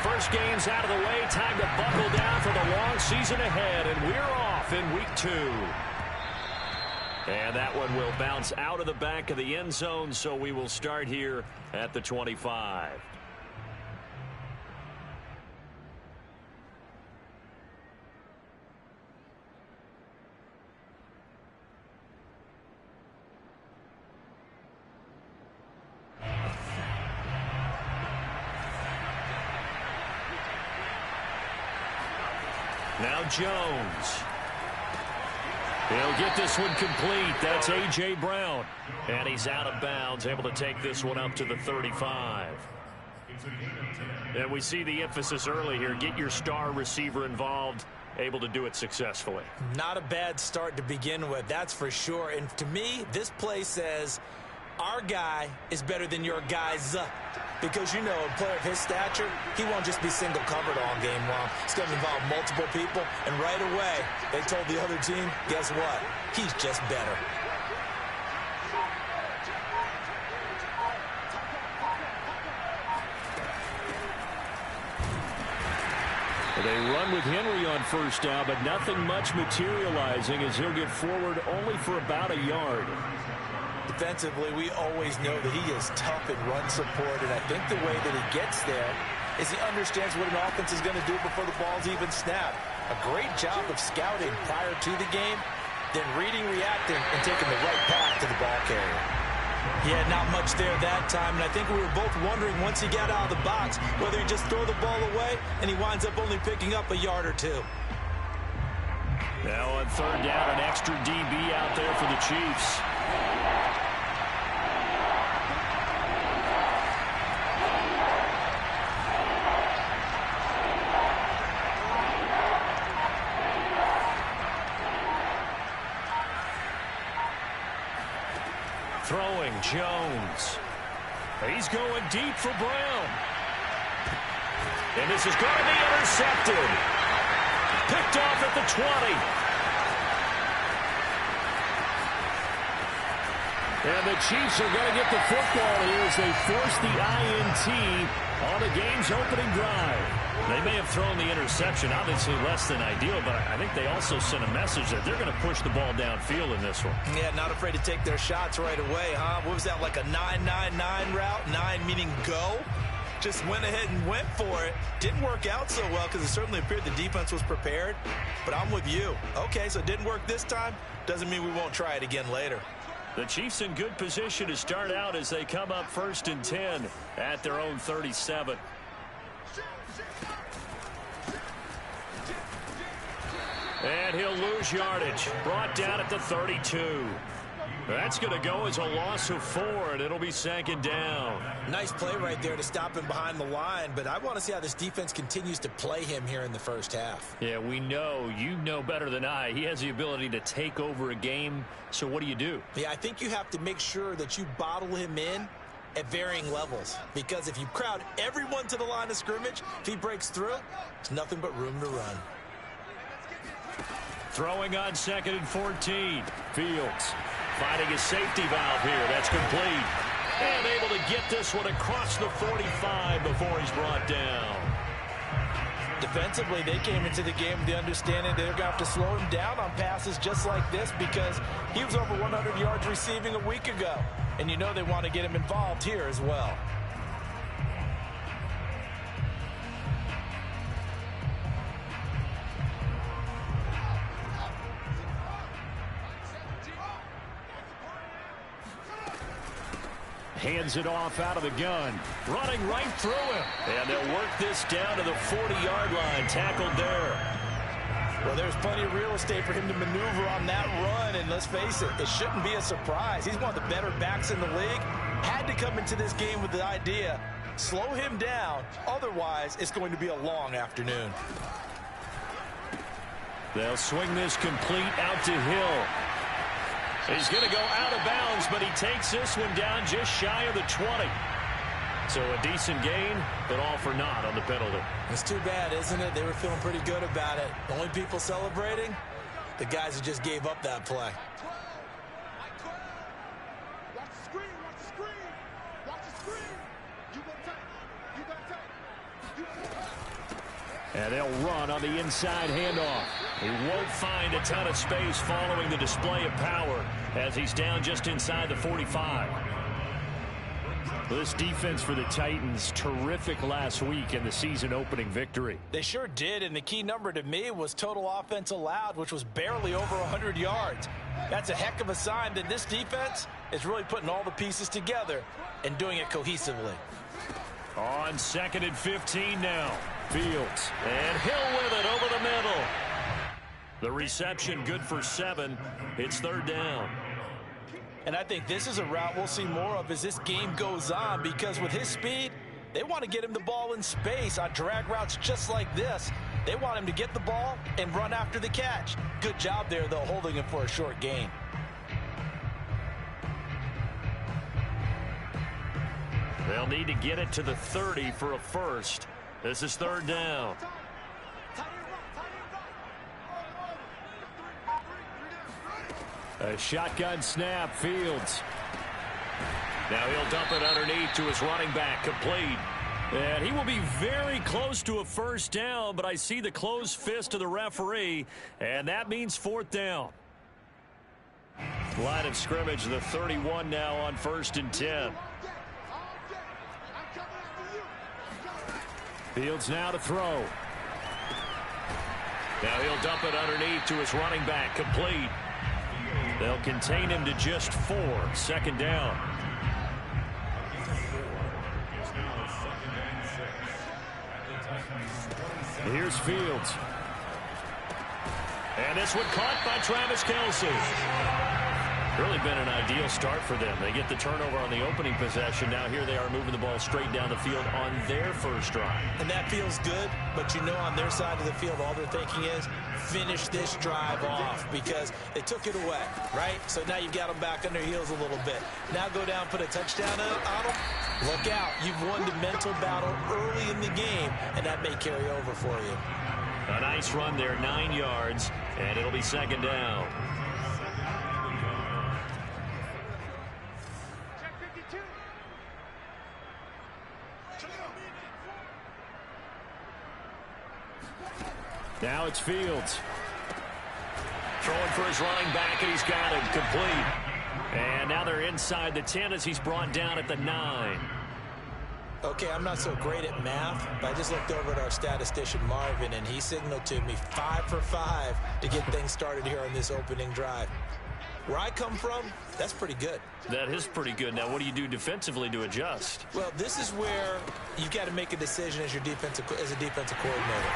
first game's out of the way. Time to buckle down for the long season ahead, and we're off in week 2. And that one will bounce out of the back of the end zone, so we will start here at the 25. Now Jones. He'll get this one complete. That's A.J. Brown. And he's out of bounds, able to take this one up to the 35. And we see the emphasis early here. Get your star receiver involved, able to do it successfully. Not a bad start to begin with, that's for sure. And to me, this play says our guy is better than your guys. Because, you know, a player of his stature, he won't just be single covered all game long. It's going to involve multiple people. And right away, they told the other team, guess what? He's just better. They run with Henry on first down, but nothing much materializing as he'll get forward only for about a yard. Defensively, we always know that he is tough in run support, and I think the way that he gets there is he understands what an offense is going to do before the ball's even snapped. A great job of scouting prior to the game, then reading, reacting, and taking the right path to the ball carrier. He had not much there that time, and I think we were both wondering once he got out of the box whether he just throw the ball away and he winds up only picking up a yard or two. Now on third down, an extra DB out there for the Chiefs. Throwing, Jones. He's going deep for Brown. And this is going to be intercepted. Picked off at the 20. And the Chiefs are going to get the football here as they force the INT on the game's opening drive. They may have thrown the interception, obviously less than ideal, but I think they also sent a message that they're going to push the ball downfield in this one. Yeah, not afraid to take their shots right away, huh? What was that, like a 9-9-9 route? 9 meaning go? Just went ahead and went for it. Didn't work out so well because it certainly appeared the defense was prepared, but I'm with you. Okay, so it didn't work this time. Doesn't mean we won't try it again later. The Chiefs in good position to start out as they come up 1st and 10 at their own 37. And he'll lose yardage. Brought down at the 32. That's going to go as a loss of 4, and it'll be 2nd down. Nice play right there to stop him behind the line, but I want to see how this defense continues to play him here in the first half. Yeah, we know. You know better than I. He has the ability to take over a game, so what do? Yeah, I think you have to make sure that you bottle him in at varying levels, because if you crowd everyone to the line of scrimmage, if he breaks through, there's nothing but room to run. Throwing on 2nd and 14. Fields finding his safety valve here. That's complete. And able to get this one across the 45 before he's brought down. Defensively, they came into the game with the understanding they're going to have to slow him down on passes just like this because he was over 100 yards receiving a week ago. And you know they want to get him involved here as well. Hands it off out of the gun. Running right through him. And they'll work this down to the 40-yard line. Tackled there. Well, there's plenty of real estate for him to maneuver on that run. And let's face it, it shouldn't be a surprise. He's one of the better backs in the league. Had to come into this game with the idea, slow him down. Otherwise, it's going to be a long afternoon. They'll swing this complete out to Hill. He's going to go out of bounds, but he takes this one down just shy of the 20. So a decent gain, but all for naught on the penalty. It's too bad, isn't it? They were feeling pretty good about it. The only people celebrating, the guys who just gave up that play. Watch the screen, watch the screen, watch the screen. You gonna take, you gonna take, you gonna take. And they'll run on the inside handoff. He won't find a ton of space following the display of power as he's down just inside the 45. This defense for the Titans, terrific last week in the season opening victory. They sure did, and the key number to me was total offense allowed, which was barely over 100 yards. That's a heck of a sign that this defense is really putting all the pieces together and doing it cohesively. On 2nd and 15 now. Fields. And Hill with it over the middle. The reception good for 7. It's 3rd down. And I think this is a route we'll see more of as this game goes on, because with his speed, they want to get him the ball in space on drag routes just like this. They want him to get the ball and run after the catch. Good job there, though, holding him for a short gain. They'll need to get it to the 30 for a first. This is 3rd down. A shotgun snap, Fields. Now he'll dump it underneath to his running back, complete. And he will be very close to a first down, but I see the closed fist of the referee, and that means 4th down. Line of scrimmage, the 31 now on 1st and 10. Fields now to throw. Now he'll dump it underneath to his running back, complete. They'll contain him to just 4. 2nd down. Here's Fields. And this one caught by Travis Kelce. Really been an ideal start for them. They get the turnover on the opening possession. Now here they are moving the ball straight down the field on their first drive. And that feels good, but you know on their side of the field, all they're thinking is finish this drive off because they took it away, right? So now you've got them back on their heels a little bit. Now go down, put a touchdown on them. Look out. You've won the mental battle early in the game, and that may carry over for you. A nice run there, 9 yards, and it'll be 2nd down. Now it's Fields. Throwing for his running back, and he's got it complete. And now they're inside the 10 as he's brought down at the 9. Okay, I'm not so great at math, but I just looked over at our statistician, Marvin, and he signaled to me 5 for 5 to get things started here on this opening drive. Where I come from, that's pretty good. That is pretty good. Now, what do you do defensively to adjust? Well, this is where you've got to make a decision as a defensive coordinator.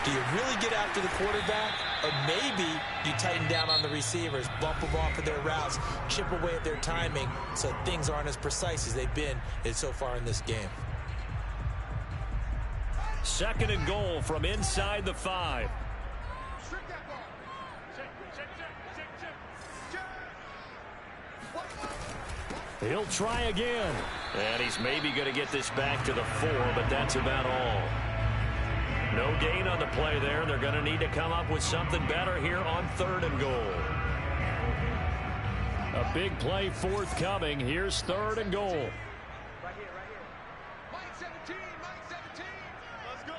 Do you really get after the quarterback, or maybe you tighten down on the receivers, bump them off of their routes, chip away at their timing so things aren't as precise as they've been so far in this game? 2nd and goal from inside the 5. He'll try again. And he's maybe going to get this back to the 4, but that's about all. No gain on the play there. They're going to need to come up with something better here on 3rd and goal. A big play forthcoming. Here's 3rd and goal. Right here, right here. Mike 17, Mike 17. Let's go.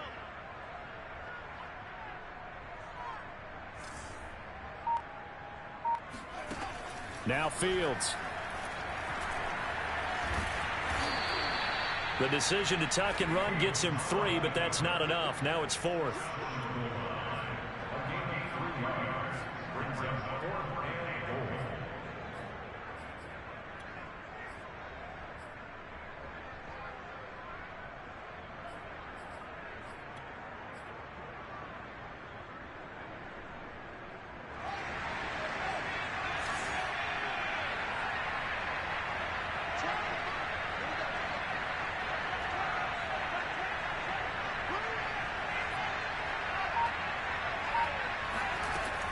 Now Fields. The decision to tuck and run gets him 3, but that's not enough. Now it's 4th.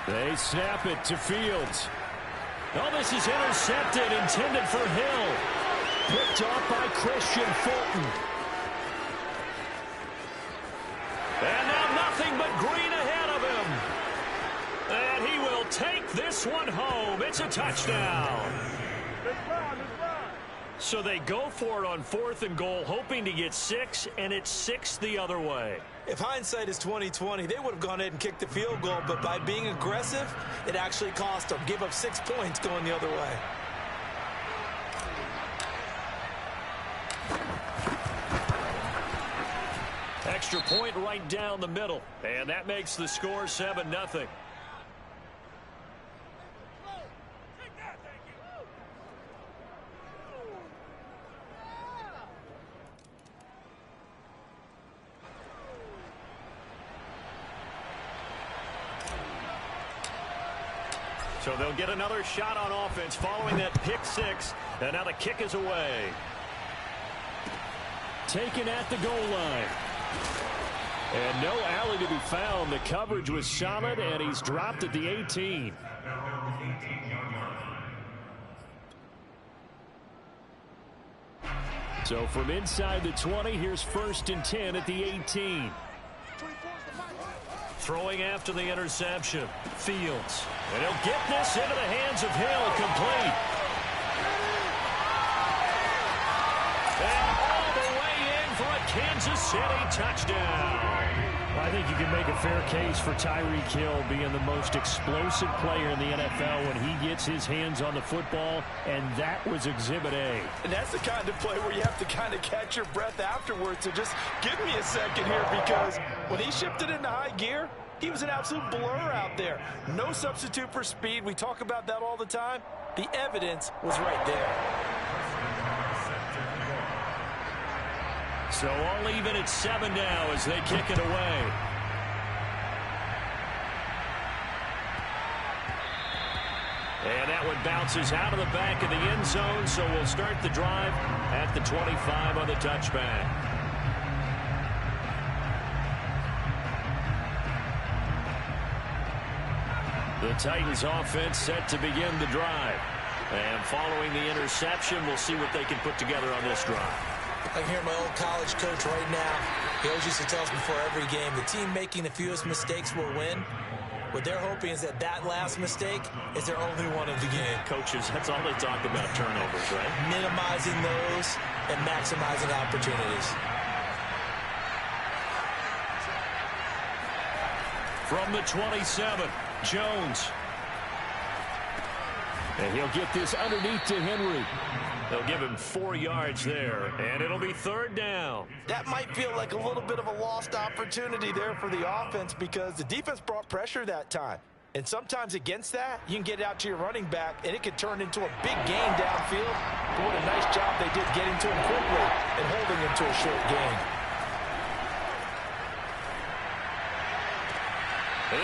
They snap it to Fields. Oh, this is intercepted, intended for Hill. Picked off by Christian Fulton. And now nothing but green ahead of him. And he will take this one home. It's a touchdown. So they go for it on 4th and goal, hoping to get 6, and it's 6 the other way. If hindsight is 20/20, they would have gone ahead and kicked the field goal, but by being aggressive, it actually cost them. Give up 6 points going the other way. Extra point right down the middle, and that makes the score 7-0. So they'll get another shot on offense following that pick 6, and now the kick is away. Taken at the goal line. And no alley to be found. The coverage was solid, and he's dropped at the 18. So from inside the 20, here's 1st and 10 at the 18. Throwing after the interception. Fields. And he'll get this into the hands of Hill. Complete. And all the way in for a Kansas City touchdown. I think you can make a fair case for Tyreek Hill being the most explosive player in the NFL when he gets his hands on the football, and that was Exhibit A. And that's the kind of play where you have to kind of catch your breath afterwards. So just give me a second here, because when he shifted into high gear, he was an absolute blur out there. No substitute for speed. We talk about that all the time. The evidence was right there. So all even at 7 now as they kick it away. And that one bounces out of the back of the end zone, so we'll start the drive at the 25 on the touchback. The Titans offense set to begin the drive. And following the interception, we'll see what they can put together on this drive. I can hear my old college coach right now. He always used to tell us before every game, the team making the fewest mistakes will win. What they're hoping is that last mistake is their only one of the game. Coaches, that's all they talk about, turnovers, right? Minimizing those and maximizing opportunities. From the 27, Jones. And he'll get this underneath to Henry. They'll give him 4 yards there, and it'll be 3rd down. That might feel like a little bit of a lost opportunity there for the offense, because the defense brought pressure that time. And sometimes against that, you can get it out to your running back, and it could turn into a big gain downfield. But what a nice job they did getting to him quickly and holding him to a short gain.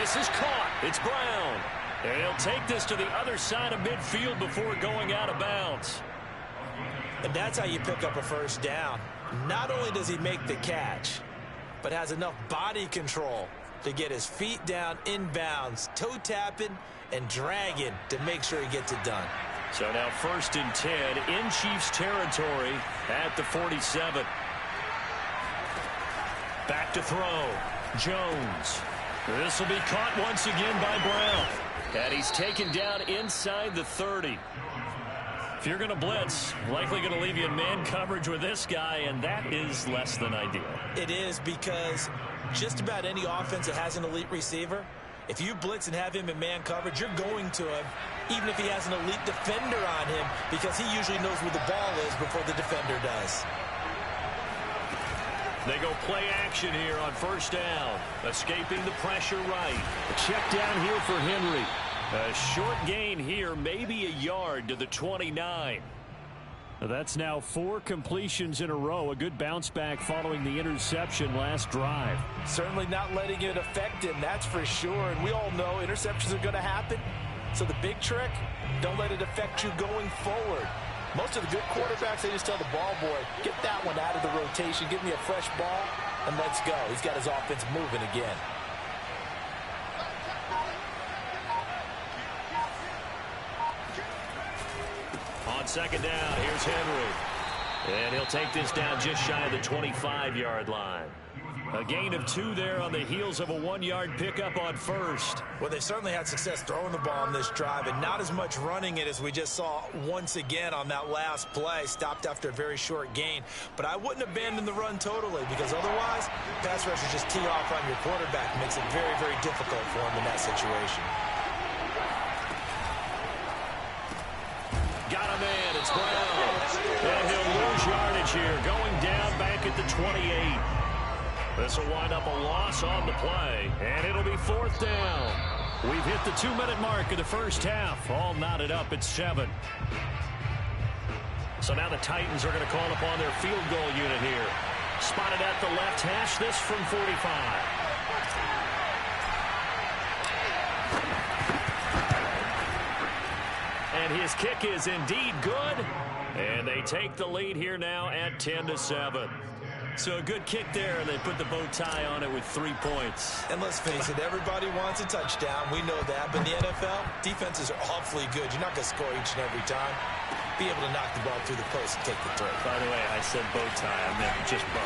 This is caught. It's Brown. And he'll take this to the other side of midfield before going out of bounds. And that's how you pick up a 1st down. Not only does he make the catch, but has enough body control to get his feet down inbounds, toe tapping and dragging to make sure he gets it done. So now 1st and 10 in Chiefs territory at the 47. Back to throw. Jones. This will be caught once again by Brown. And he's taken down inside the 30. If you're going to blitz, likely going to leave you in man coverage with this guy, and that is less than ideal. It is, because just about any offense that has an elite receiver, if you blitz and have him in man coverage, you're going to him, even if he has an elite defender on him, because he usually knows where the ball is before the defender does. They go play action here on 1st down. Escaping the pressure right. Check down here for Henry. A short gain here, maybe a yard to the 29. That's now 4 completions in a row. A good bounce back following the interception last drive. Certainly not letting it affect him, that's for sure. And we all know interceptions are going to happen. So the big trick, don't let it affect you going forward. Most of the good quarterbacks, they just tell the ball boy, get that one out of the rotation, give me a fresh ball, and let's go. He's got his offense moving again. On 2nd down, here's Henry. And he'll take this down just shy of the 25-yard line. A gain of 2 there on the heels of a 1-yard pickup on first. Well, they certainly had success throwing the ball on this drive and not as much running it as we just saw once again on that last play. Stopped after a very short gain. But I wouldn't abandon the run totally because otherwise, pass rushers just tee off on your quarterback. It makes it very, very difficult for him in that situation. Got a man. It's Brown. And he'll lose yardage here. Going down back at the 28. This will wind up a loss on the play, and it'll be 4th down. We've hit the 2-minute mark of the first half. All knotted up at 7. So now the Titans are going to call upon their field goal unit here. Spotted at the left hash, this from 45. And his kick is indeed good. And they take the lead here now at 10-7. So a good kick there, and they put the bow tie on it with 3 points. And let's face it, everybody wants a touchdown. We know that. But in the NFL, defenses are awfully good. You're not going to score each and every time. Be able to knock the ball through the post and take the throw. By the way, I said bow tie. I meant just bow.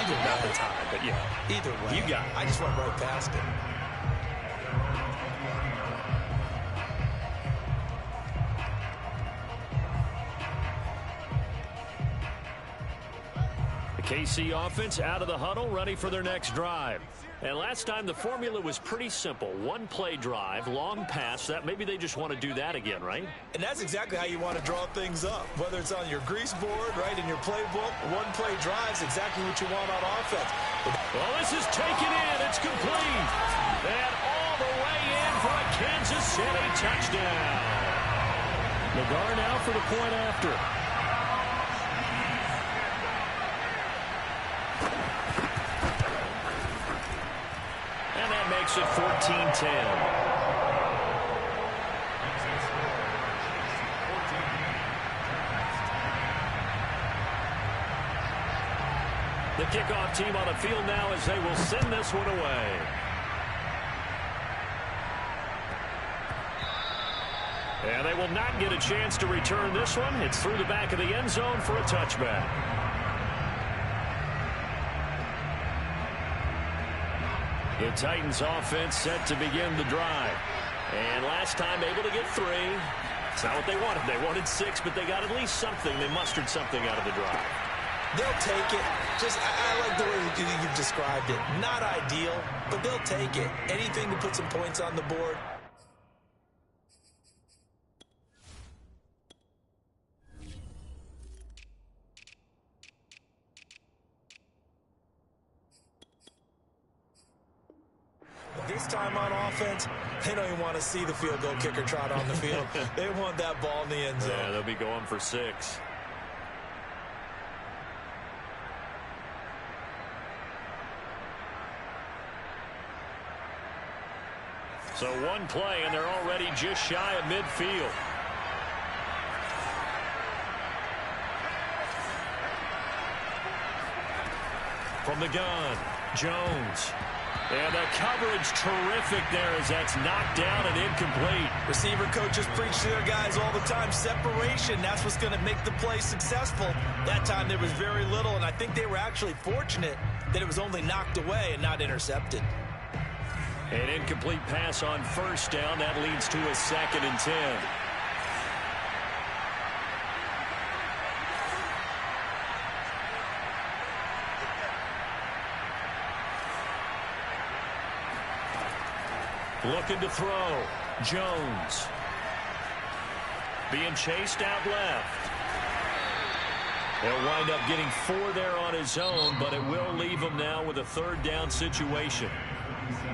Either way. Not the tie, but yeah. Either way. You got it. I just went right past it. KC offense out of the huddle, ready for their next drive. And last time the formula was pretty simple. 1-play drive, long pass. That maybe they just want to do that again, right? And that's exactly how you want to draw things up. Whether it's on your grease board, right, in your playbook, 1-play drive's exactly what you want on offense. Well, this is taken in. It's complete. And all the way in for a Kansas City touchdown. Nagar now for the point after. Makes it 14-10. The kickoff team on the field now as they will send this one away. And they will not get a chance to return this one. It's through the back of the end zone for a touchback. The Titans offense set to begin the drive. And last time able to get 3. It's not what they wanted. They wanted 6, but they got at least something. They mustered something out of the drive. They'll take it. I like the way you've described it. Not ideal, but they'll take it. Anything to put some points on the board. This time on offense, they don't even want to see the field goal kicker trot on the field. They want that ball in the end zone. Yeah, they'll be going for 6. So 1 play, and they're already just shy of midfield. From the gun, Jones. And the coverage terrific there as that's knocked down and incomplete. Receiver coaches preach to their guys all the time. Separation, that's what's going to make the play successful. That time there was very little, and I think they were actually fortunate that it was only knocked away and not intercepted. An incomplete pass on first down. That leads to a 2nd and 10. Looking to throw. Jones. Being chased out left. They'll wind up getting 4 there on his own, but it will leave him now with a 3rd down situation.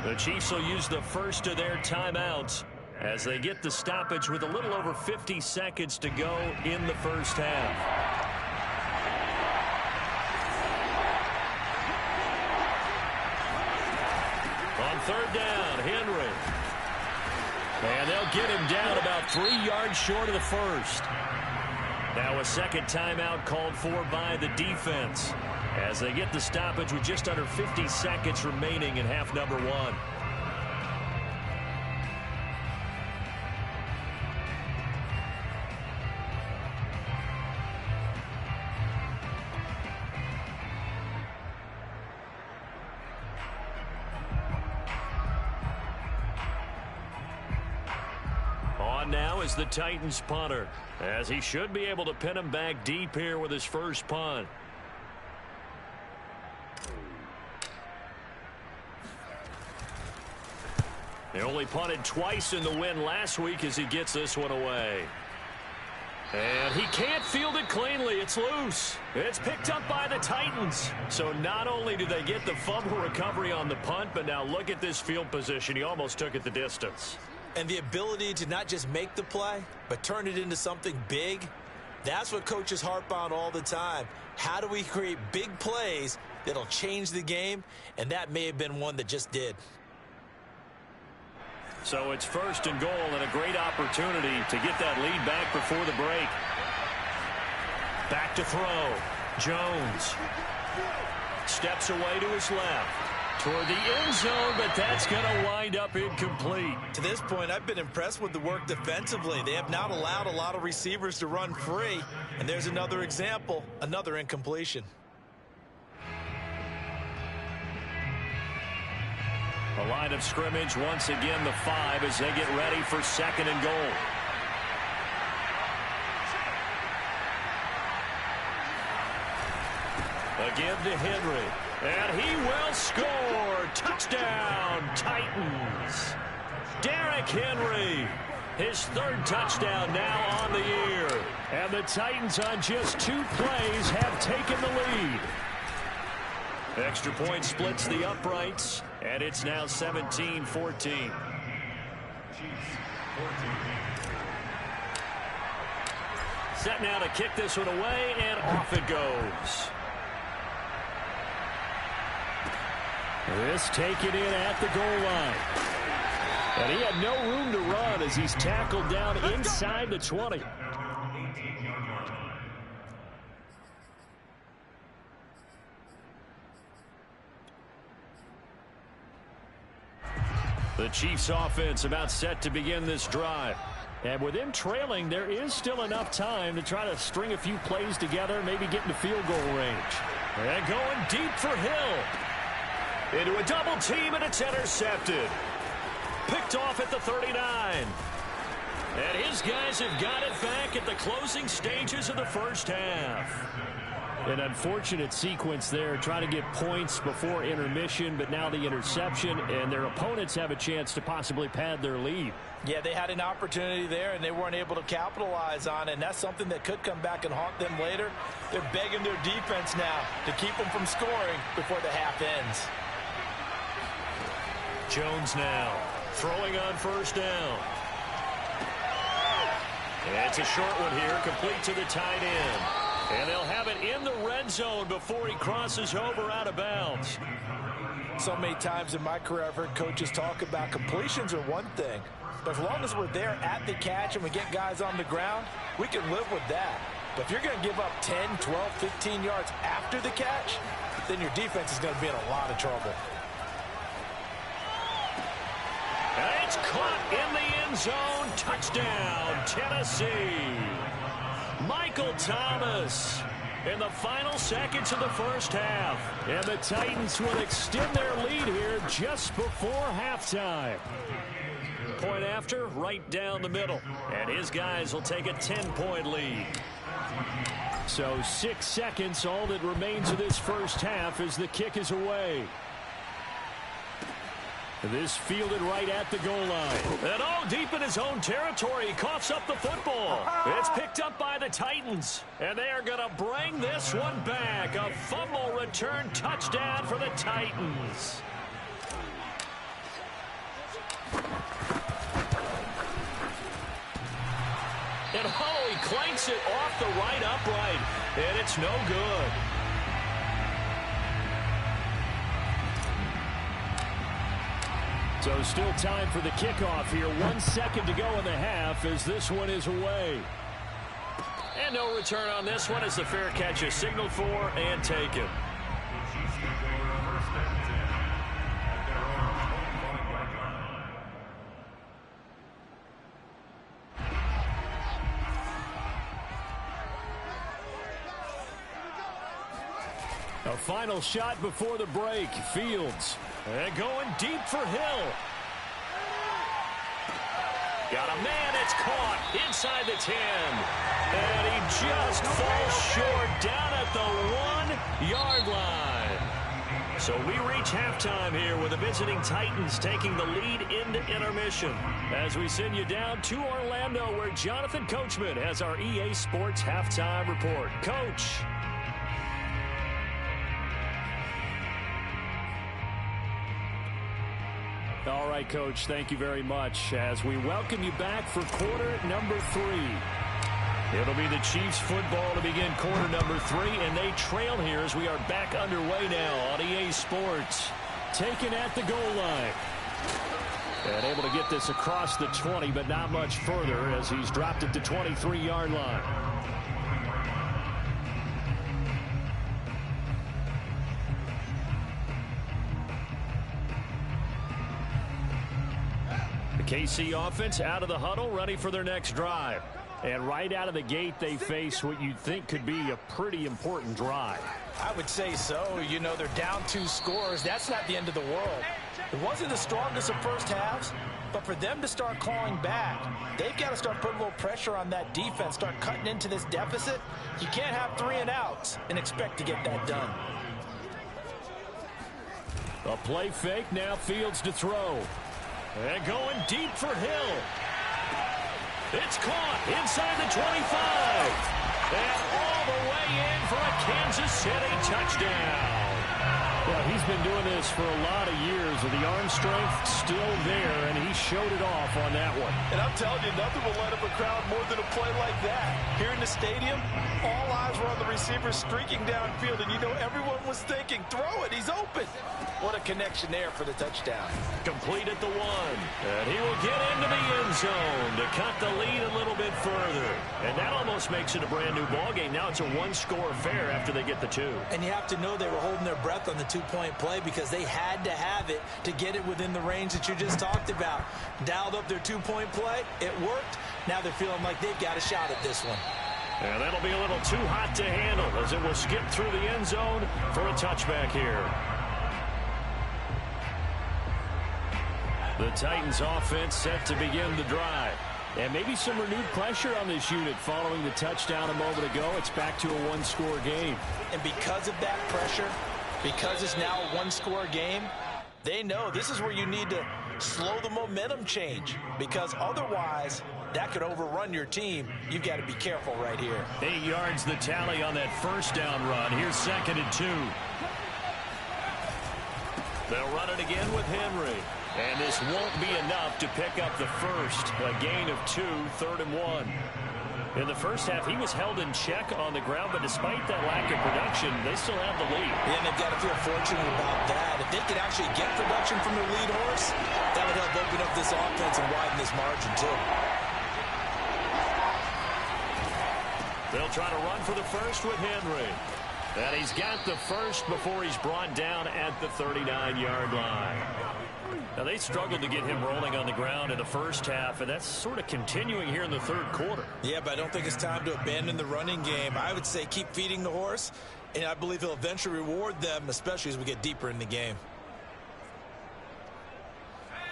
The Chiefs will use the first of their timeouts as they get the stoppage with a little over 50 seconds to go in the first half. On 3rd down, Henry. And they'll get him down about 3 yards short of the first. Now a 2nd timeout called for by the defense as they get the stoppage with just under 50 seconds remaining in half number 1. On now is the Titans punter, as he should be able to pin him back deep here with his first punt. He only punted twice in the win last week as he gets this one away. And he can't field it cleanly. It's loose. It's picked up by the Titans. So not only do they get the fumble recovery on the punt, but now look at this field position. He almost took it the distance. And the ability to not just make the play, but turn it into something big, that's what coaches harp on all the time. How do we create big plays that'll change the game? And that may have been one that just did. So it's first and goal and a great opportunity to get that lead back before the break. Back to throw. Jones steps away to his left toward the end zone, but that's going to wind up incomplete. To this point, I've been impressed with the work defensively. They have not allowed a lot of receivers to run free. And there's another example, another incompletion. A line of scrimmage once again, the 5 as they get ready for second and goal. Again to Henry. And he will score. Touchdown, Titans. Derrick Henry. His third touchdown now on the year. And the Titans on just 2 plays have taken the lead. Extra point splits the uprights, and it's now 17-14. Set now to kick this one away, and off it goes. This taken in at the goal line. And he had no room to run as he's tackled down inside the 20. The Chiefs offense about set to begin this drive. And with them trailing, there is still enough time to try to string a few plays together, maybe get into field goal range. And going deep for Hill. Into a double team, and it's intercepted. Picked off at the 39. And his guys have got it back at the closing stages of the first half. An unfortunate sequence there, trying to get points before intermission, but now the interception, and their opponents have a chance to possibly pad their lead. Yeah, they had an opportunity there, and they weren't able to capitalize on it, and that's something that could come back and haunt them later. They're begging their defense now to keep them from scoring before the half ends. Jones now throwing on first down. And it's a short one here, complete to the tight end. And they'll have it in the red zone before he crosses over out of bounds. So many times in my career I've heard coaches talk about completions are one thing, but as long as we're there at the catch and we get guys on the ground, we can live with that. But if you're going to give up 10, 12, 15 yards after the catch, then your defense is going to be in a lot of trouble. And it's caught in the end zone. Touchdown, Tennessee. Michael Thomas in the final seconds of the first half. And the Titans will extend their lead here just before halftime. Point after, right down the middle. And his guys will take a 10-point lead. So 6 seconds, all that remains of this first half as the kick is away. This fielded right at the goal line. And deep in his own territory, he coughs up the football. It's picked up by the Titans. And they are going to bring this one back. A fumble return touchdown for the Titans. And he clanks it off the right upright. And it's no good. So still time for the kickoff here. 1 second to go in the half as this one is away. And no return on this one as the fair catch is signaled for and taken. A final shot before the break. Fields. And going deep for Hill. Got a man at It's caught inside the 10. And he just falls short down at the 1-yard line. So we reach halftime here with the visiting Titans taking the lead into intermission. As we send you down to Orlando, where Jonathan Coachman has our EA Sports halftime report. Coach. All right, Coach, thank you very much as we welcome you back for quarter number 3. It'll be the Chiefs football to begin quarter number 3, and they trail here as we are back underway now on EA Sports. Taken at the goal line. And able to get this across the 20, but not much further as he's dropped it to 23-yard line. The KC offense out of the huddle, ready for their next drive. And right out of the gate, they face what you'd think could be a pretty important drive. I would say so. You know, they're down 2 scores. That's not the end of the world. It wasn't the strongest of first halves, but for them to start clawing back, they've got to start putting a little pressure on that defense, start cutting into this deficit. You can't have 3 and outs and expect to get that done. A play fake, now Fields to throw. And going deep for Hill. It's caught inside the 25. And all the way in for a Kansas City touchdown. Well, he's been doing this for a lot of years, and the arm strength still there, and he showed it off on that one. And I'm telling you, nothing will light up a crowd more than a play like that. Here in the stadium, all eyes were on the receiver streaking downfield, and you know everyone was thinking, throw it, he's open. What a connection there for the touchdown. Complete at the 1. And he will get into the end zone to cut the lead a little bit further. And that almost makes it a brand new ball game. Now it's a 1-score affair after they get the 2. And you have to know they were holding their breath on the 2-point play because they had to have it to get it within the range that you just talked about. Dialed up their 2-point play. It worked. Now they're feeling like they've got a shot at this one. And that'll be a little too hot to handle as it will skip through the end zone for a touchback here. The Titans offense set to begin the drive. And maybe some renewed pressure on this unit following the touchdown a moment ago. It's back to a 1-score game. And because of that pressure, because it's now a 1-score game, they know this is where you need to slow the momentum change. Because otherwise, that could overrun your team. You've got to be careful right here. 8 yards the tally on that first down run. Here's 2nd and 2. They'll run it again with Henry. And this won't be enough to pick up the first. A gain of 2, 3rd and 1. In the first half, he was held in check on the ground, but despite that lack of production, they still have the lead. Yeah, and they've got to feel fortunate about that. If they could actually get production from their lead horse, that would help open up this offense and widen this margin, too. They'll try to run for the first with Henry. And he's got the first before he's brought down at the 39-yard line. Now, they struggled to get him rolling on the ground in the first half, and that's sort of continuing here in the 3rd quarter. Yeah, but I don't think it's time to abandon the running game. I would say keep feeding the horse, and I believe he'll eventually reward them, especially as we get deeper in the game.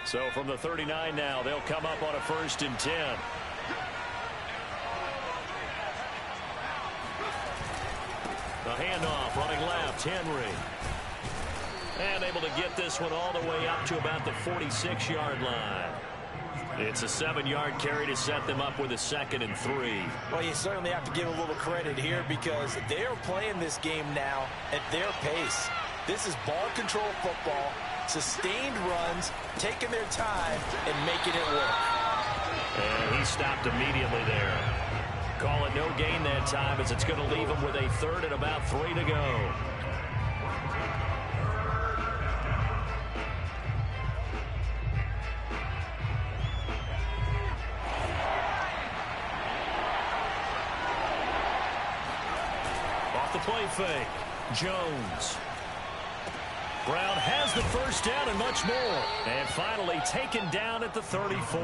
So from the 39 now, they'll come up on a 1st and 10. The handoff, running left, Henry. And able to get this one all the way up to about the 46-yard line. It's a 7-yard carry to set them up with a 2nd and 3. Well, you certainly have to give a little credit here because they're playing this game now at their pace. This is ball control football, sustained runs, taking their time, and making it work. And he stopped immediately there. Call it no gain that time as it's going to leave him with a 3rd and about 3 to go. Off the play fake, Jones. Brown has the first down and much more. And finally taken down at the 34.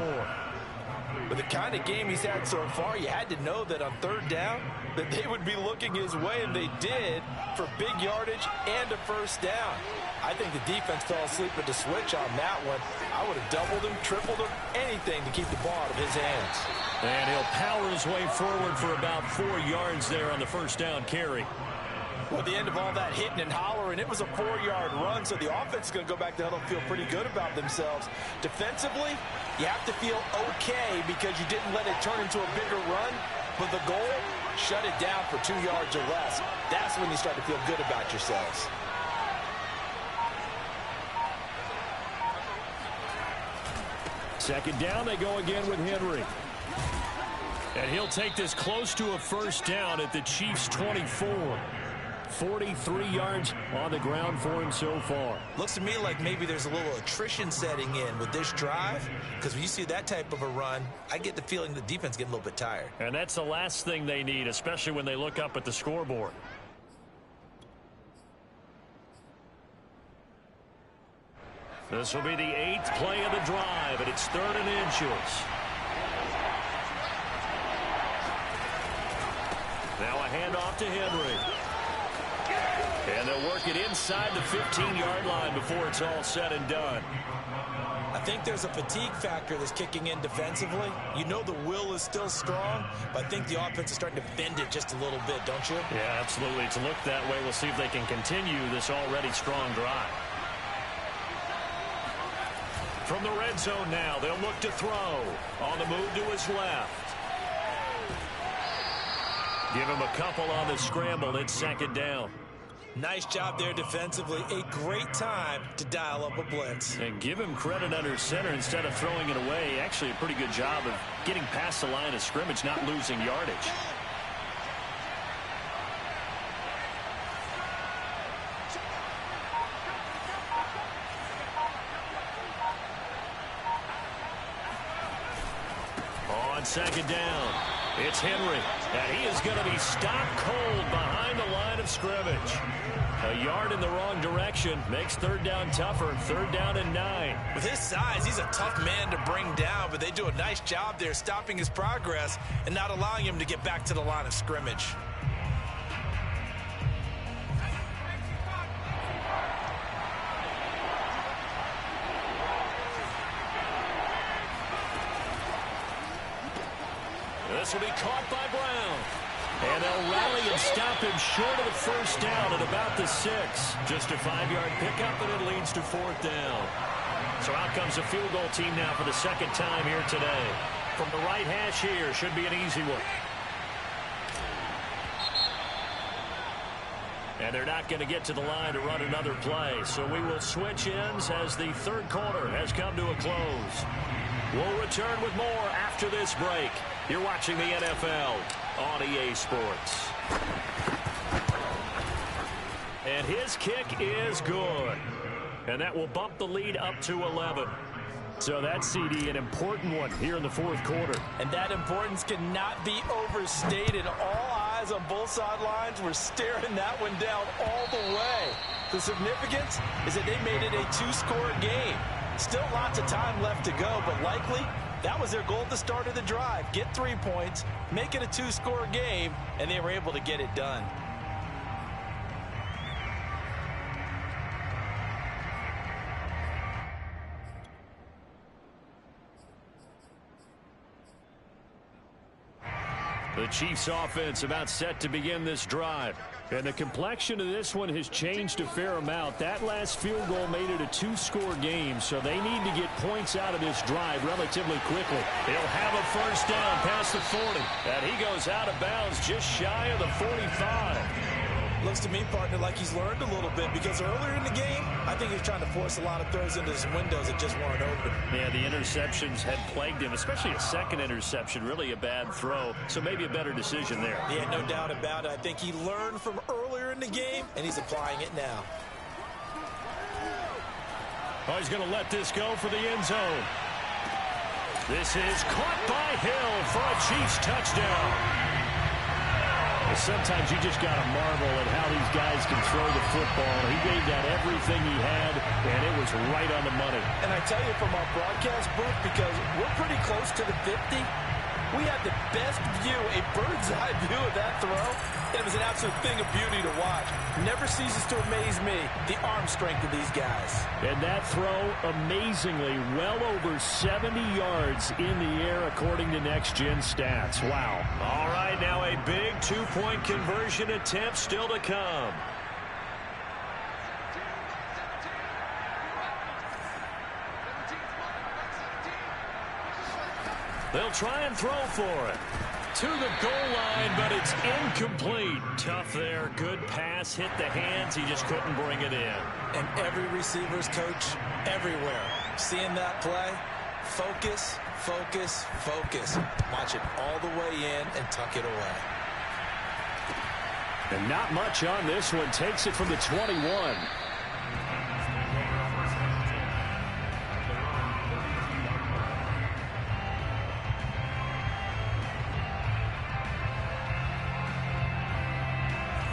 With the kind of game he's had so far, you had to know that on 3rd down that they would be looking his way, and they did, for big yardage and a first down. I think the defense fell asleep at the switch on that one. I would have doubled him, tripled him, anything to keep the ball out of his hands. And he'll power his way forward for about 4 yards there on the first down carry. Well, at the end of all that hitting and hollering, it was a 4-yard run, so the offense is going to go back to huddle and feel pretty good about themselves. Defensively, you have to feel okay because you didn't let it turn into a bigger run, but the goal, shut it down for 2 yards or less. That's when you start to feel good about yourselves. Second down, they go again with Henry. And he'll take this close to a first down at the Chiefs' 24. 43 yards on the ground for him so far. Looks to me like maybe there's a little attrition setting in with this drive, because when you see that type of a run, I get the feeling the defense getting a little bit tired. And that's the last thing they need, especially when they look up at the scoreboard. This will be the 8th play of the drive, and it's 3rd and inches. Now a handoff to Henry. And they'll work it inside the 15-yard line before it's all said and done. I think there's a fatigue factor that's kicking in defensively. You know the will is still strong, but I think the offense is starting to bend it just a little bit, don't you? Yeah, absolutely. It's looked that way. We'll see if they can continue this already strong drive. From the red zone now, they'll look to throw. On the move to his left. Give him a couple on the scramble. It's 2nd down. Nice job there defensively. A great time to dial up a blitz. And give him credit under center instead of throwing it away. Actually, a pretty good job of getting past the line of scrimmage, not losing yardage. On 2nd down, it's Henry. And he is going to be stopped cold behind the line of scrimmage. A yard in the wrong direction makes 3rd down tougher. 3rd down and 9. With his size, he's a tough man to bring down, but they do a nice job there stopping his progress and not allowing him to get back to the line of scrimmage. This will be caught by Brown. And they'll rally and stop him short of the first down at about the 6. Just a 5-yard pickup, and it leads to 4th down. So out comes the field goal team now for the 2nd time here today. From the right hash here, should be an easy one. And they're not going to get to the line to run another play. So we will switch ends as the 3rd quarter has come to a close. We'll return with more after this break. You're watching the NFL on EA Sports. And his kick is good. And that will bump the lead up to 11. So that's, CD, an important one here in the 4th quarter. And that importance cannot be overstated. All eyes on both sidelines were staring that one down all the way. The significance is that they made it a 2-score game. Still lots of time left to go, but likely that was their goal at the start of the drive. Get 3 points, make it a 2-score game, and they were able to get it done. The Chiefs offense about set to begin this drive. And the complexion of this one has changed a fair amount. That last field goal made it a 2-score game, so they need to get points out of this drive relatively quickly. He'll have a first down past the 40. And he goes out of bounds just shy of the 45. Looks to me, partner, like he's learned a little bit, because earlier in the game, I think he's trying to force a lot of throws into some windows that just weren't open. Yeah, the interceptions had plagued him, especially a second interception, really a bad throw. So maybe a better decision there. Yeah, no doubt about it. I think he learned from earlier in the game, and he's applying it now. Oh, he's going to let this go for the end zone. This is caught by Hill for a Chiefs touchdown. Sometimes you just got to marvel at how these guys can throw the football. He gave that everything he had, and it was right on the money. And I tell you from our broadcast booth, because we're pretty close to the 50, We had the best view, a bird's-eye view of that throw, and it was an absolute thing of beauty to watch. Never ceases to amaze me, the arm strength of these guys. And that throw, amazingly, well over 70 yards in the air, according to Next Gen Stats. Wow. All right, now a big two-point conversion attempt still to come. They'll try and throw for it. To the goal line, but it's incomplete. Tough there. Good pass. Hit the hands. He just couldn't bring it in. And every receiver's coach everywhere. Seeing that play, focus, focus, focus. Watch it all the way in and tuck it away. And not much on this one. Takes it from the 21.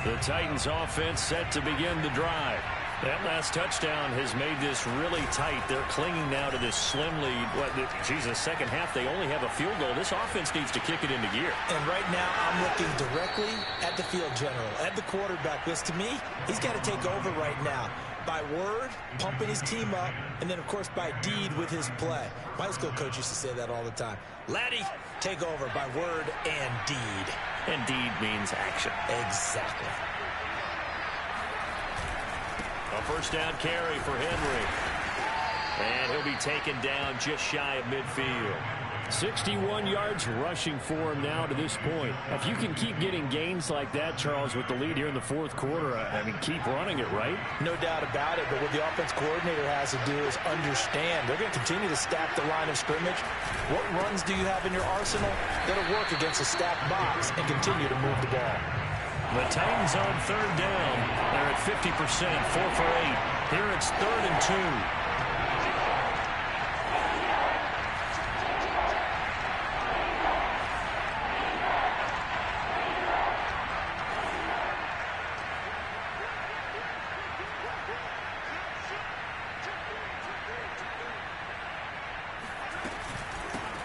The Titans offense set to begin the drive. That last touchdown has made this really tight. They're clinging now to this slim lead. The second half, they only have a field goal. This offense needs to kick it into gear. And right now, I'm looking directly at the field general, at the quarterback. Because to me, he's got to take over right now. By word, pumping his team up, and then, of course, by deed with his play. My high school coach used to say that all the time. Laddie, take over by word and deed. And deed means action. Exactly. A first down carry for Henry. And he'll be taken down just shy of midfield. 61 yards rushing for him now to this point. If you can keep getting gains like that, Charles, with the lead here in the fourth quarter, I mean, keep running it, right? No doubt about it, but what the offense coordinator has to do is understand. They're going to continue to stack the line of scrimmage. What runs do you have in your arsenal that'll work against a stacked box and continue to move the ball? The Titans on third down. They're at 50%, 4 for 8. Here it's 3rd and 2.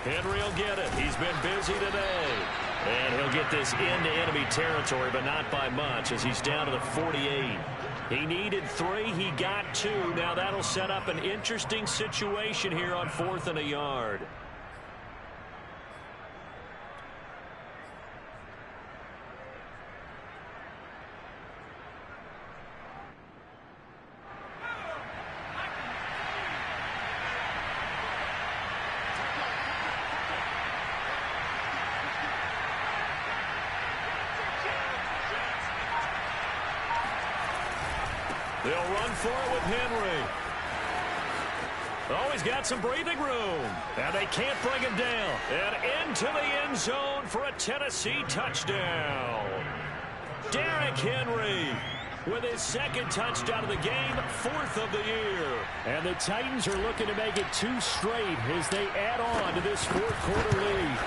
Henry will get it. He's been busy today. And he'll get this into enemy territory, but not by much, as he's down to the 48. He needed 3. He got 2. Now that'll set up an interesting situation here on 4th and a yard. They'll run for it with Henry. Oh, he's got some breathing room. And they can't bring him down. And into the end zone for a Tennessee touchdown. Derrick Henry with his 2nd touchdown of the game, 4th of the year. And the Titans are looking to make it 2 straight as they add on to this fourth quarter lead.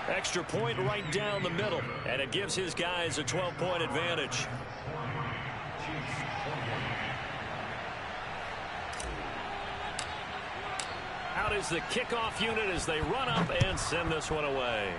Extra point right down the middle. And it gives his guys a 12-point advantage. Out is the kickoff unit as they run up and send this one away.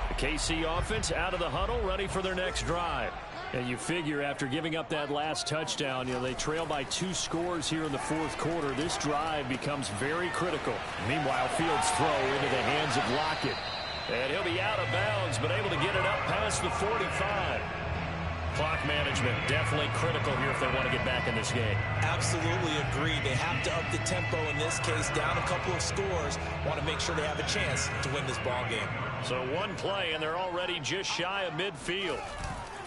The KC offense out of the huddle, ready for their next drive. And you figure after giving up that last touchdown, they trail by 2 scores here in the fourth quarter. This drive becomes very critical. Meanwhile, Fields throw into the hands of Lockett. And he'll be out of bounds, but able to get it up past the 45. Clock management definitely critical here if they want to get back in this game. Absolutely agree. They have to up the tempo in this case, down a couple of scores. Want to make sure they have a chance to win this ball game. So 1 play, and they're already just shy of midfield.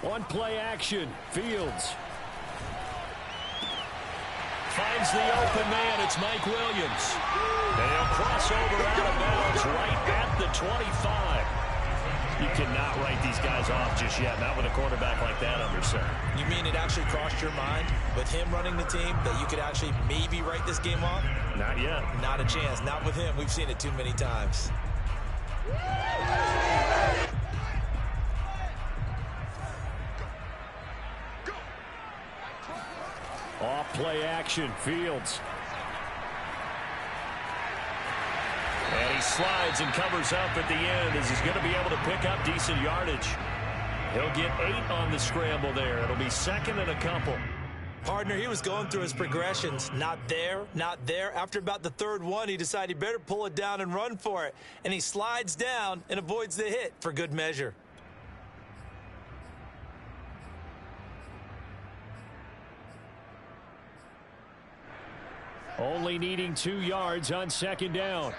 On play action, Fields. Finds the open man. It's Mike Williams. And he'll cross over out of bounds right at the 25. You cannot write these guys off just yet, not with a quarterback like that under center. You mean it actually crossed your mind with him running the team that you could actually maybe write this game off? Not yet. Not a chance. Not with him. We've seen it too many times. Off play action, Fields. And he slides and covers up at the end as he's going to be able to pick up decent yardage. He'll get 8 on the scramble there. It'll be second and a couple. Partner, he was going through his progressions. Not there, not there. After about the third one, he decided he better pull it down and run for it. And he slides down and avoids the hit for good measure. Only needing 2 yards on second down.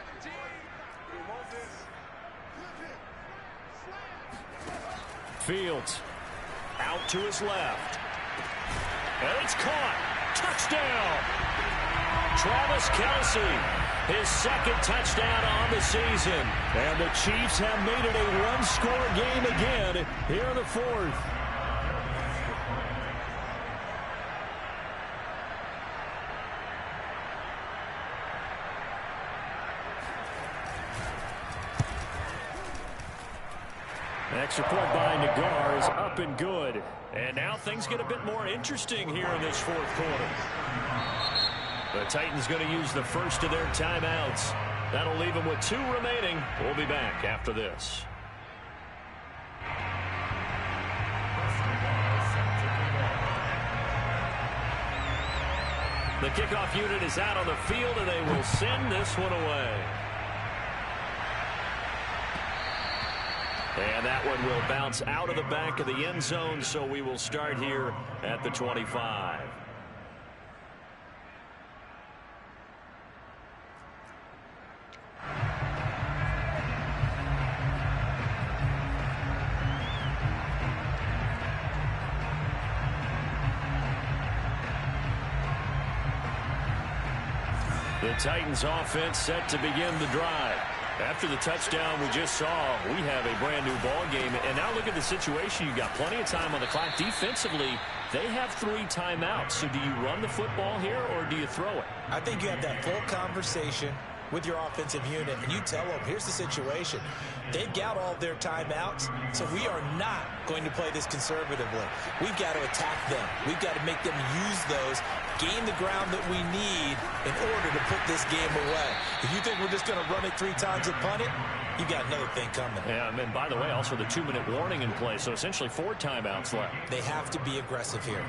Fields out to his left. And it's caught. Touchdown. Travis Kelce, his second touchdown on the season. And the Chiefs have made it a one-score game again here in the fourth. Extra point by Nagar is up and good. And now things get a bit more interesting here in this fourth quarter. The Titans going to use the first of their timeouts. That'll leave them with 2 remaining. We'll be back after this. The kickoff unit is out on the field, and they will send this one away. And that one will bounce out of the back of the end zone, so we will start here at the 25. The Titans offense set to begin the drive. After the touchdown we just saw, we have a brand new ball game. And now look at the situation. You've got plenty of time on the clock. Defensively, they have 3 timeouts. So do you run the football here or do you throw it? I think you have that full conversation with your offensive unit, and you tell them, here's the situation. They've got all of their timeouts, so we are not going to play this conservatively. We've got to attack them. We've got to make them use those, gain the ground that we need in order to put this game away. If you think we're just going to run it 3 times and punt it, you've got another thing coming. Yeah, and by the way, also the 2-minute warning in play, so essentially 4 timeouts left. They have to be aggressive here.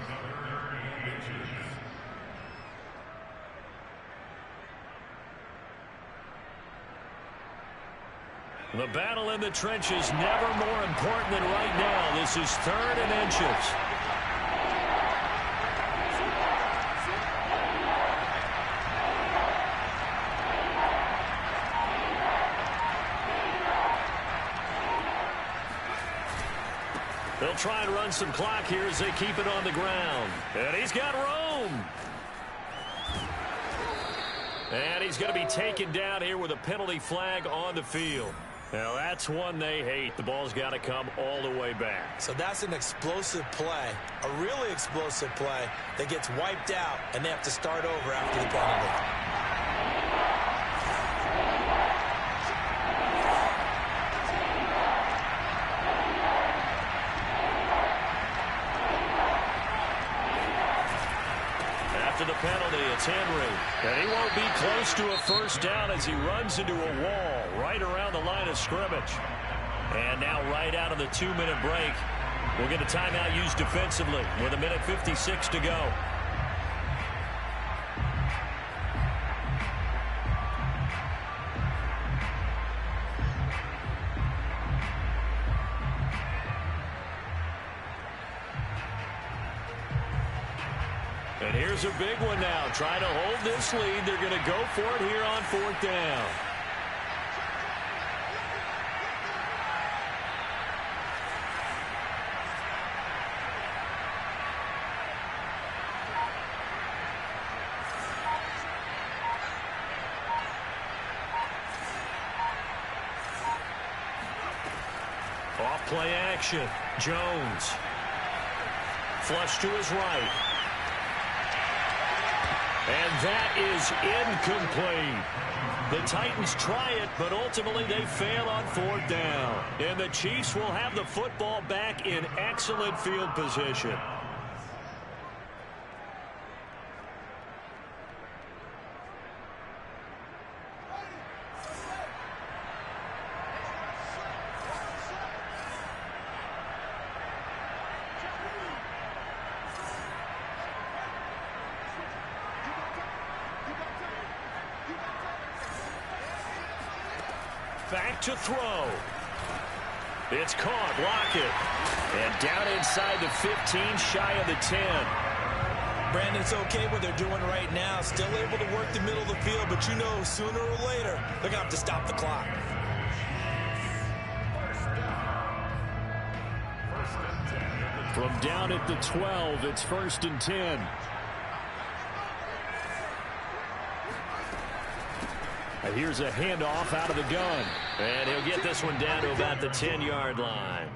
The battle in the trenches never more important than right now. This is 3rd and inches. They'll try and run some clock here as they keep it on the ground. And he's got room. And he's going to be taken down here with a penalty flag on the field. Now, that's one they hate. The ball's got to come all the way back. So that's an explosive play, a really explosive play that gets wiped out, and they have to start over after the penalty. After the penalty, it's Henry. And he won't be close to a first down as he runs into a wall right around the line of scrimmage. And now right out of the 2-minute break, we'll get a timeout used defensively with 1:56 to go. And here's a big one now. Trying to hold this lead. They're going to go for it here on 4th down. Off play action. Jones. Flush to his right. And that is incomplete. The Titans try it, but ultimately they fail on 4th down. And the Chiefs will have the football back in excellent field position. Back to throw. It's caught. Lockett. And down inside the 15, shy of the 10. Brandon, it's okay what they're doing right now. Still able to work the middle of the field, but you know sooner or later they're going to have to stop the clock. From down at the 12, it's 1st and 10. And here's a handoff out of the gun. And he'll get this one down to about the 10-yard line.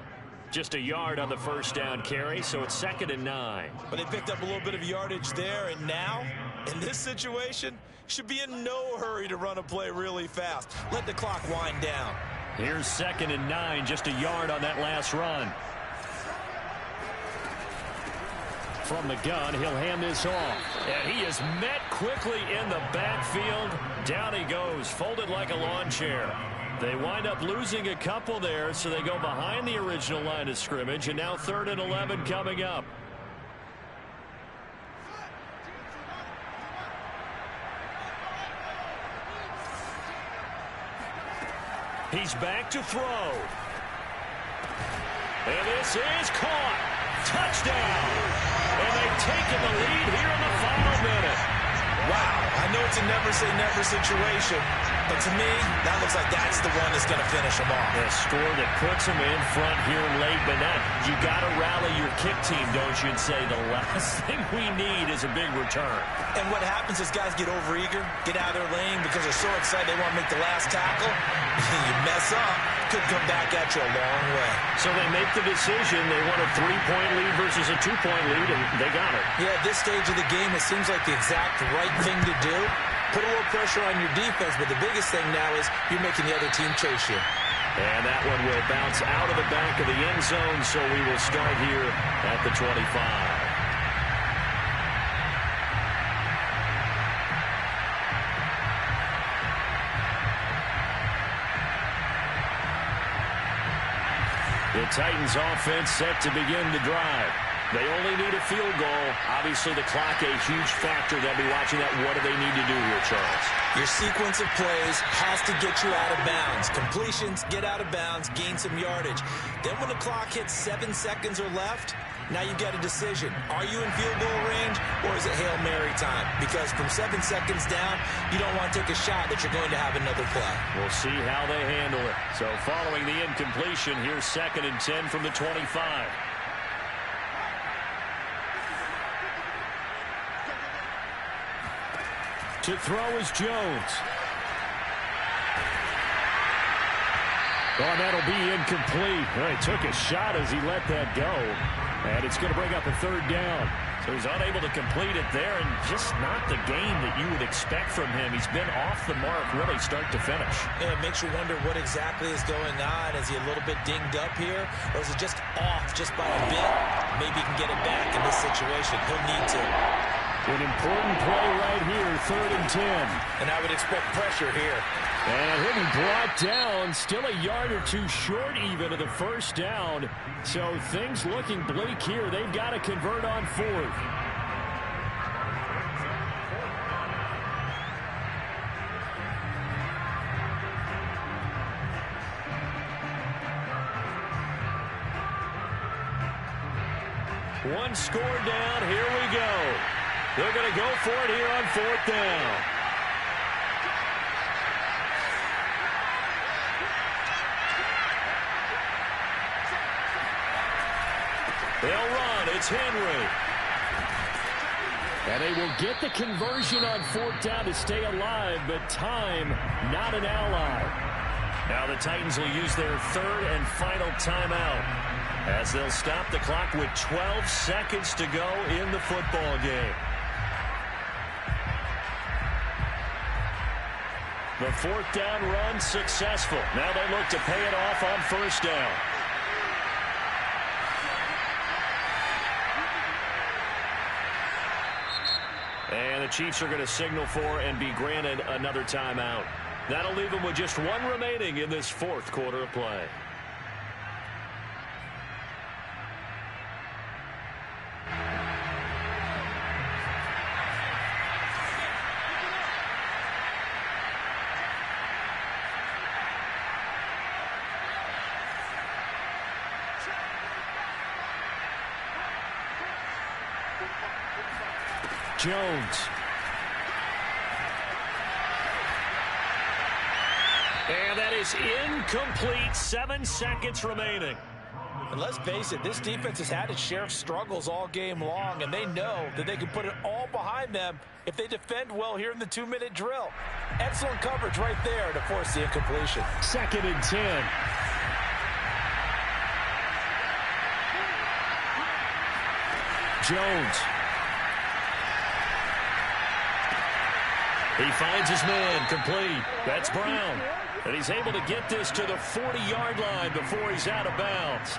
Just a yard on the 1st down carry, so it's 2nd and 9. But they picked up a little bit of yardage there, and now, in this situation, should be in no hurry to run a play really fast. Let the clock wind down. Here's 2nd and 9, just a yard on that last run. From the gun, he'll hand this off. And he is met quickly in the backfield. Down he goes, folded like a lawn chair. They wind up losing a couple there, so they go behind the original line of scrimmage, and now 3rd and 11 coming up. He's back to throw. And this is caught. Touchdown. And they've taken the lead here in the final minute. Wow, I know it's a never-say-never situation, but to me, that looks like that's the one that's going to finish them off. A score that puts them in front here late, but now you got to rally your kick team, don't you, and say the last thing we need is a big return. And what happens is guys get overeager, get out of their lane because they're so excited they want to make the last tackle. You mess up, could come back at you a long way. So they make the decision. They want a 3-point lead versus a 2-point lead, and they got it. Yeah, at this stage of the game, it seems like the exact right thing to do. Put a little pressure on your defense, but the biggest thing now is you're making the other team chase you. And that one will bounce out of the back of the end zone, so we will start here at the 25. The Titans offense set to begin the drive. They only need a field goal. Obviously, the clock a huge factor. They'll be watching that. What do they need to do here, Charles? Your sequence of plays has to get you out of bounds. Completions, get out of bounds, gain some yardage. Then when the clock hits 7 seconds or left, now you've got a decision. Are you in field goal range, or is it Hail Mary time? Because from 7 seconds down, you don't want to take a shot that you're going to have another play. We'll see how they handle it. So following the incompletion, here's 2nd and 10 from the 25. To throw is Jones. Oh, that'll be incomplete. Well, he took a shot as he let that go. And it's going to bring up a 3rd down. So he's unable to complete it there, and just not the game that you would expect from him. He's been off the mark really start to finish. Yeah, it makes you wonder what exactly is going on. Is he a little bit dinged up here, or is it just off just by a bit? Maybe he can get it back in this situation. He'll need to. An important play right here, 3rd and 10. And I would expect pressure here. And he'll be brought down, still a yard or two short even of the 1st down. So things looking bleak here. They've got to convert on 4th. One score down. Here we go. They're going to go for it here on 4th down. They'll run. It's Henry. And they will get the conversion on 4th down to stay alive, but time not an ally. Now the Titans will use their third and final timeout as they'll stop the clock with 12 seconds to go in the football game. The fourth down run successful. Now they look to pay it off on first down. And the Chiefs are going to signal for and be granted another timeout. That'll leave them with just one remaining in this fourth quarter of play. Jones. And that is incomplete. 7 seconds remaining. And let's face it, this defense has had its share of struggles all game long, and they know that they can put it all behind them if they defend well here in the 2-minute drill. Excellent coverage right there to force the incompletion. 2nd and 10. Jones. He finds his man, complete. That's Brown. And he's able to get this to the 40-yard line before he's out of bounds.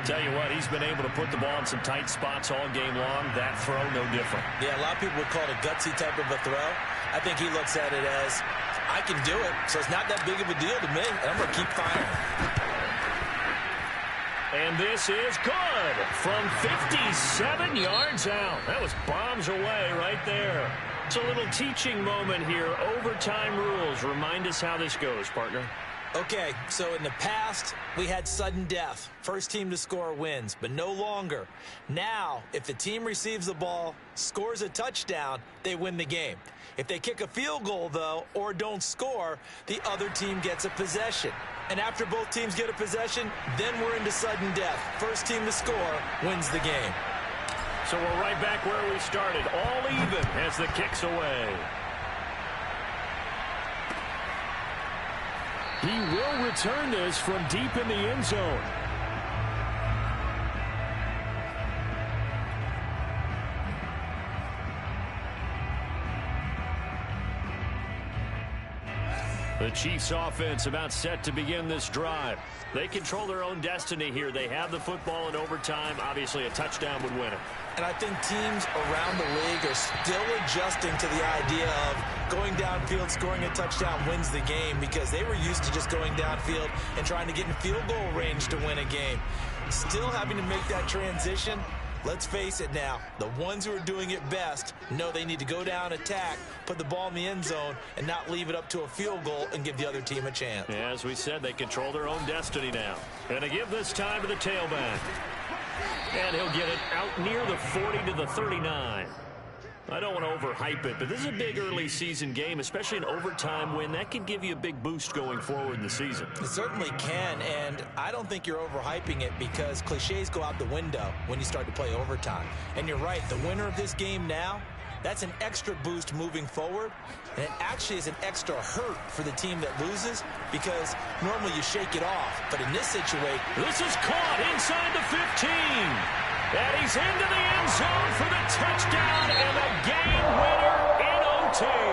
Tell you what, he's been able to put the ball in some tight spots all game long. That throw, no different. Yeah, a lot of people would call it a gutsy type of a throw. I think he looks at it as, I can do it, so it's not that big of a deal to me, and I'm going to keep firing. And this is good from 57 yards out. That was bombs away right there. It's a little teaching moment here. Overtime rules. Remind us how this goes, partner. Okay, so in the past, we had sudden death. First team to score wins, but no longer. Now, if the team receives the ball, scores a touchdown, they win the game. If they kick a field goal, though, or don't score, the other team gets a possession. And after both teams get a possession, then we're into sudden death. First team to score wins the game. So we're right back where we started, all even as the kick's away. He will return this from deep in the end zone. The Chiefs offense about set to begin this drive. They control their own destiny here. They have the football in overtime. Obviously, a touchdown would win it. And I think teams around the league are still adjusting to the idea of going downfield, scoring a touchdown wins the game, because they were used to just going downfield and trying to get in field goal range to win a game. Still having to make that transition. Let's face it now, the ones who are doing it best know they need to go down, attack, put the ball in the end zone, and not leave it up to a field goal and give the other team a chance. Yeah, as we said, they control their own destiny now. Going to give this time to the tailback. And he'll get it out near the 40 to the 39. I don't want to overhype it, but this is a big early season game, especially an overtime win. That can give you a big boost going forward in the season. It certainly can, and I don't think you're overhyping it, because cliches go out the window when you start to play overtime. And you're right, the winner of this game now, that's an extra boost moving forward, and it actually is an extra hurt for the team that loses, because normally you shake it off, but in this situation... This is caught inside the 15. And he's into the end zone for the touchdown and the game winner in OT.